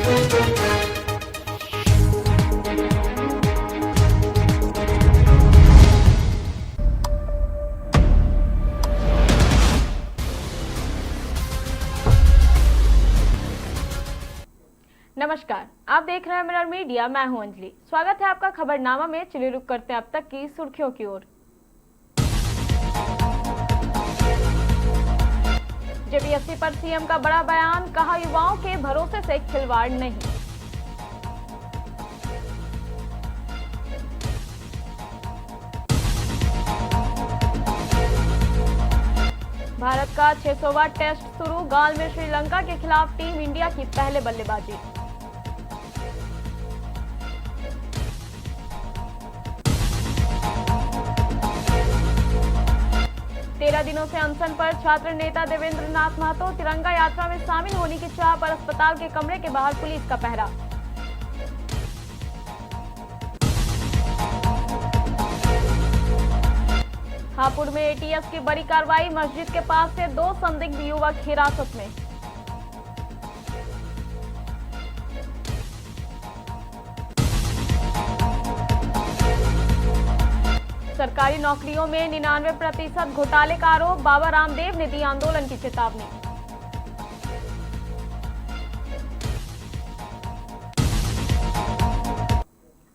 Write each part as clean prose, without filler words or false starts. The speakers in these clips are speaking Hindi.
नमस्कार, आप देख रहे हैं मिरर मीडिया। मैं हूं अंजलि। स्वागत है आपका खबरनामा में। चलिए रुक करते हैं अब तक की सुर्खियों की ओर। जेपीएससी पर सीएम का बड़ा बयान, कहा युवाओं के भरोसे से खिलवाड़ नहीं। भारत का 600वां टेस्ट शुरू, गाल में श्रीलंका के खिलाफ टीम इंडिया की पहले बल्लेबाजी। तेरह दिनों से अनशन पर छात्र नेता देवेंद्र नाथ महतो, तिरंगा यात्रा में शामिल होने की चाह पर अस्पताल के कमरे के बाहर पुलिस का पहरा। हापुड़ में एटीएस की बड़ी कार्रवाई, मस्जिद के पास से 2 संदिग्ध युवक हिरासत में। सरकारी नौकरियों में 99% घोटाले का आरोप, बाबा रामदेव ने दी आंदोलन की चेतावनी।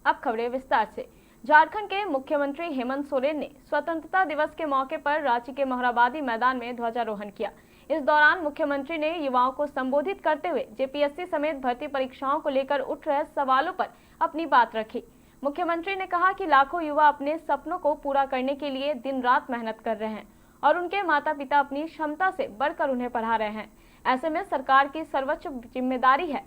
अब खबरें विस्तार से। झारखंड के मुख्यमंत्री हेमंत सोरेन ने स्वतंत्रता दिवस के मौके पर रांची के मोहराबादी मैदान में ध्वजारोहण किया। इस दौरान मुख्यमंत्री ने युवाओं को संबोधित करते हुए जेपीएससी समेत भर्ती परीक्षाओं को लेकर उठ रहे सवालों पर अपनी बात रखी। मुख्यमंत्री ने कहा कि लाखों युवा अपने सपनों को पूरा करने के लिए दिन रात मेहनत कर रहे हैं और उनके माता पिता अपनी क्षमता से बढ़कर उन्हें पढ़ा रहे हैं। ऐसे में सरकार की सर्वोच्च जिम्मेदारी है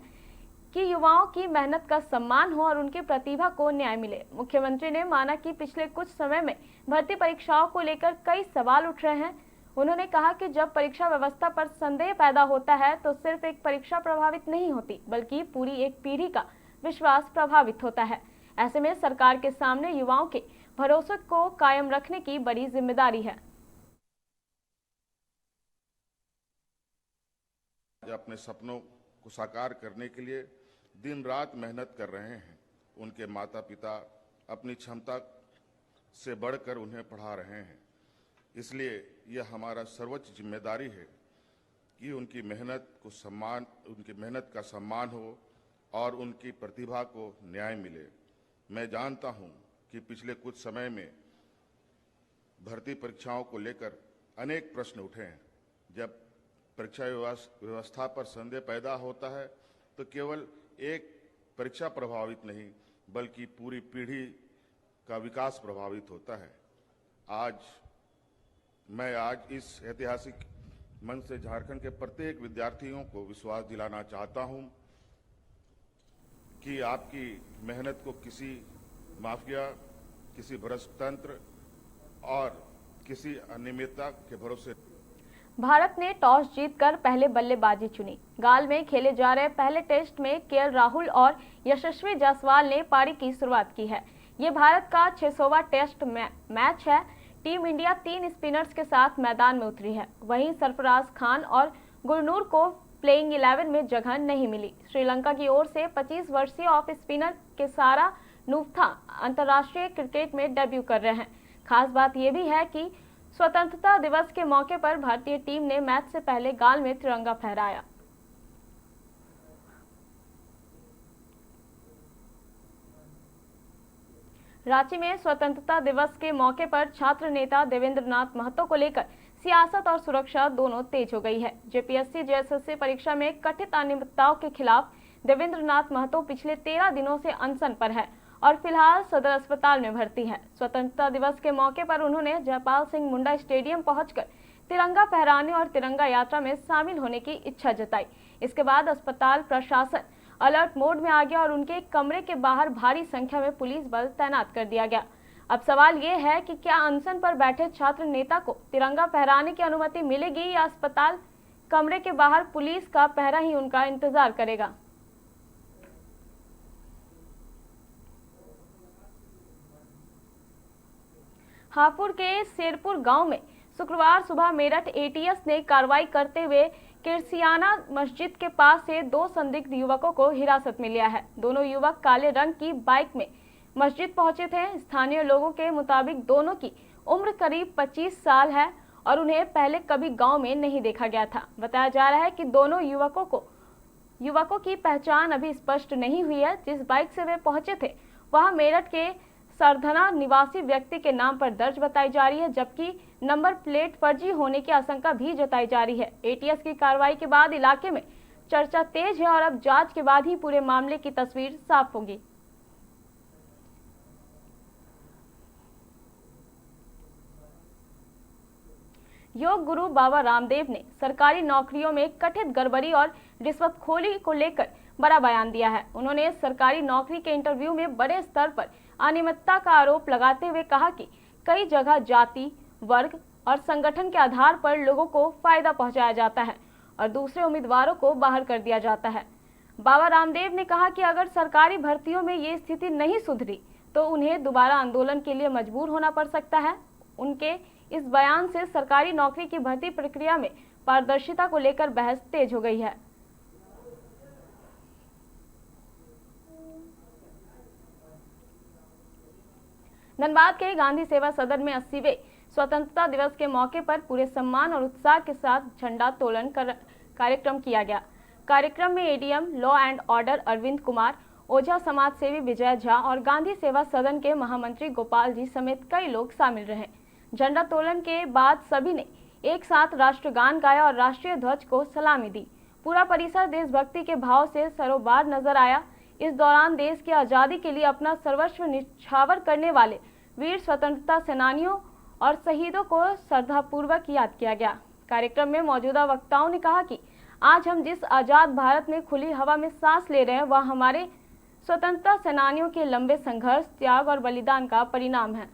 कि युवाओं की मेहनत का सम्मान हो और उनकी प्रतिभा को न्याय मिले। मुख्यमंत्री ने माना कि पिछले कुछ समय में भर्ती परीक्षाओं को लेकर कई सवाल उठ रहे हैं। उन्होंने कहा कि जब परीक्षा व्यवस्था पर संदेह पैदा होता है तो सिर्फ एक परीक्षा प्रभावित नहीं होती, बल्कि पूरी एक पीढ़ी का विश्वास प्रभावित होता है। ऐसे में सरकार के सामने युवाओं के भरोसे को कायम रखने की बड़ी जिम्मेदारी है। अपने सपनों को साकार करने के लिए दिन रात मेहनत कर रहे हैं। उनके माता पिता अपनी क्षमता से बढ़कर उन्हें पढ़ा रहे हैं। इसलिए यह हमारा सर्वोच्च जिम्मेदारी है कि उनकी मेहनत का सम्मान हो और उनकी प्रतिभा को न्याय मिले। मैं जानता हूं कि पिछले कुछ समय में भर्ती परीक्षाओं को लेकर अनेक प्रश्न उठे हैं। जब परीक्षा व्यवस्था पर संदेह पैदा होता है तो केवल एक परीक्षा प्रभावित नहीं, बल्कि पूरी पीढ़ी का विकास प्रभावित होता है। मैं आज इस ऐतिहासिक मंच से झारखंड के प्रत्येक विद्यार्थियों को विश्वास दिलाना चाहता हूं कि आपकी मेहनत को किसी माफिया, किसी भ्रष्ट तंत्र और किसी अनियमितता के भरोसे। भारत ने टॉस जीतकर पहले बल्लेबाजी चुनी। गाल में खेले जा रहे पहले टेस्ट में केएल राहुल और यशस्वी जायसवाल ने पारी की शुरुआत की है। ये भारत का 600वां टेस्ट मैच है। टीम इंडिया 3 स्पिनर्स के साथ मैदान में उतरी है। वहीं सरफराज खान और गुरनूर को प्लेइंग 11 में जगह नहीं मिली। श्रीलंका की ओर से 25 वर्षीय ऑफ स्पिनर केसारा नुवथा अंतर्राष्ट्रीय क्रिकेट में डेब्यू कर रहे हैं। खास बात यह भी है कि स्वतंत्रता दिवस के मौके पर भारतीय टीम ने मैच से पहले गाल में तिरंगा फहराया। रांची में स्वतंत्रता दिवस के मौके पर छात्र नेता देवेंद्र नाथ महतो को लेकर सियासत और सुरक्षा दोनों तेज हो गई है। जेपीएससी जेएसएससी परीक्षा में कथित अनियमितताओं के खिलाफ देवेंद्र नाथ महतो पिछले 13 दिनों से अनशन पर है और फिलहाल सदर अस्पताल में भर्ती है। स्वतंत्रता दिवस के मौके पर उन्होंने जयपाल सिंह मुंडा स्टेडियम पहुंचकर तिरंगा फहराने और तिरंगा यात्रा में शामिल होने की इच्छा जताई। इसके बाद अस्पताल प्रशासन अलर्ट मोड में आ गया और उनके कमरे के बाहर भारी संख्या में पुलिस बल तैनात कर दिया गया। अब सवाल ये है कि क्या अनशन पर बैठे छात्र नेता को तिरंगा फहराने की अनुमति मिलेगी या अस्पताल कमरे के बाहर पुलिस का पहरा ही उनका इंतजार करेगा। हापुड़ के शेरपुर गांव में शुक्रवार सुबह मेरठ एटीएस ने कार्रवाई करते हुए किरसियाना मस्जिद के पास से 2 संदिग्ध युवकों को हिरासत में लिया है। दोनों युवक काले रंग की बाइक में मस्जिद पहुंचे थे। स्थानीय लोगों के मुताबिक दोनों की उम्र करीब 25 साल है और उन्हें पहले कभी गांव में नहीं देखा गया था। बताया जा रहा है कि दोनों युवकों की पहचान अभी स्पष्ट नहीं हुई है। जिस बाइक से वे पहुंचे थे वह मेरठ के सरधना निवासी व्यक्ति के नाम पर दर्ज बताई जा रही है, जबकि नंबर प्लेट फर्जी होने की आशंका भी जताई जा रही है। एटीएस की कार्रवाई के बाद इलाके में चर्चा तेज है और अब जांच के बाद ही पूरे मामले की तस्वीर साफ होगी। योग गुरु बाबा रामदेव ने सरकारी नौकरियों में कथित गड़बड़ी और रिश्वतखोरी को लेकर बड़ा बयान दिया है। उन्होंने सरकारी नौकरी के इंटरव्यू में बड़े स्तर पर अनियमितता का आरोप लगाते हुए कहा कि कई जगह जाति, वर्ग और संगठन के आधार पर लोगों को फायदा पहुंचाया जाता है और दूसरे उम्मीदवारों को बाहर कर दिया जाता है। बाबा रामदेव ने कहा कि अगर सरकारी भर्तियों में ये स्थिति नहीं सुधरी तो उन्हें दोबारा आंदोलन के लिए मजबूर होना पड़ सकता है। उनके इस बयान से सरकारी नौकरी की भर्ती प्रक्रिया में पारदर्शिता को लेकर बहस तेज हो गई है। धनबाद के गांधी सेवा सदन में 80वें स्वतंत्रता दिवस के मौके पर पूरे सम्मान और उत्साह के साथ झंडोत्तोलन कार्यक्रम किया गया। कार्यक्रम में ADM law and order Arvind Kumar, Ojha समाज सेवी विजय झा और गांधी सेवा सदन के महामंत्री गोपाल जी समेत कई लोग शामिल रहे। झंडोत्तोलन के बाद सभी ने एक साथ राष्ट्रगान गाया और राष्ट्रीय ध्वज को सलामी दी। पूरा परिसर देशभक्ति के भाव से सरोबार नजर आया। इस दौरान देश की आजादी के लिए अपना सर्वस्व न्यौछावर करने वाले वीर स्वतंत्रता सेनानियों और शहीदों को श्रद्धापूर्वक याद किया गया। कार्यक्रम में मौजूदा वक्ताओं ने कहा कि आज हम जिस आजाद भारत में खुली हवा में सांस ले रहे हैं वह हमारे स्वतंत्रता सेनानियों के लंबे संघर्ष, त्याग और बलिदान का परिणाम है।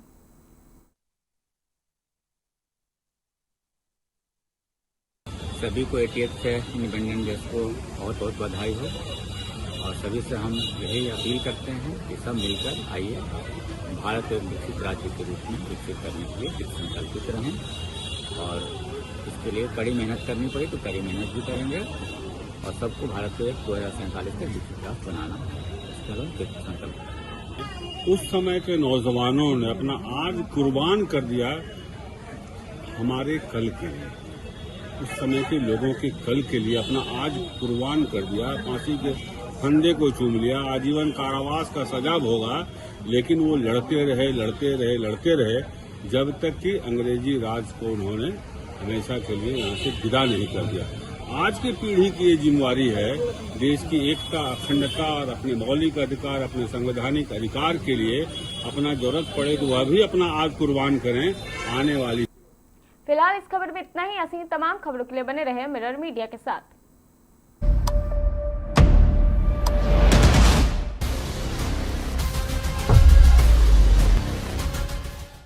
सभी को 80th इंडिपेंडेंस डे को बहुत बहुत बधाई हो और सभी से हम यही अपील करते हैं कि सब मिलकर आइए भारत को विकसित राज्य के रूप में विकसित करने के लिए संकल्पित रहें और इसके लिए कड़ी मेहनत करनी पड़ी तो कड़ी मेहनत भी करेंगे और सबको भारत को 2047 तक विकसित राष्ट्र बनाना संकल्प। उस समय के नौजवानों ने अपना आज कुर्बान कर दिया हमारे कल के लिए। उस समय के लोगों के कल के लिए अपना आज कुर्बान कर दिया, फांसी के फंदे को चूम लिया, आजीवन कारावास का सजा भोगा, लेकिन वो लड़ते रहे जब तक कि अंग्रेजी राज को उन्होंने हमेशा के लिए यहाँ से विदा नहीं कर दिया। आज की पीढ़ी की ये जिम्मेवारी है देश की एकता, अखंडता और अपने मौलिक अधिकार, अपने संवैधानिक अधिकार के लिए अपना जरूरत पड़े तो वह भी अपना आज कुर्बान करें आने वाली। फिलहाल इस खबर में इतना ही। ऐसी तमाम खबरों के लिए बने रहे मिरर मीडिया के साथ।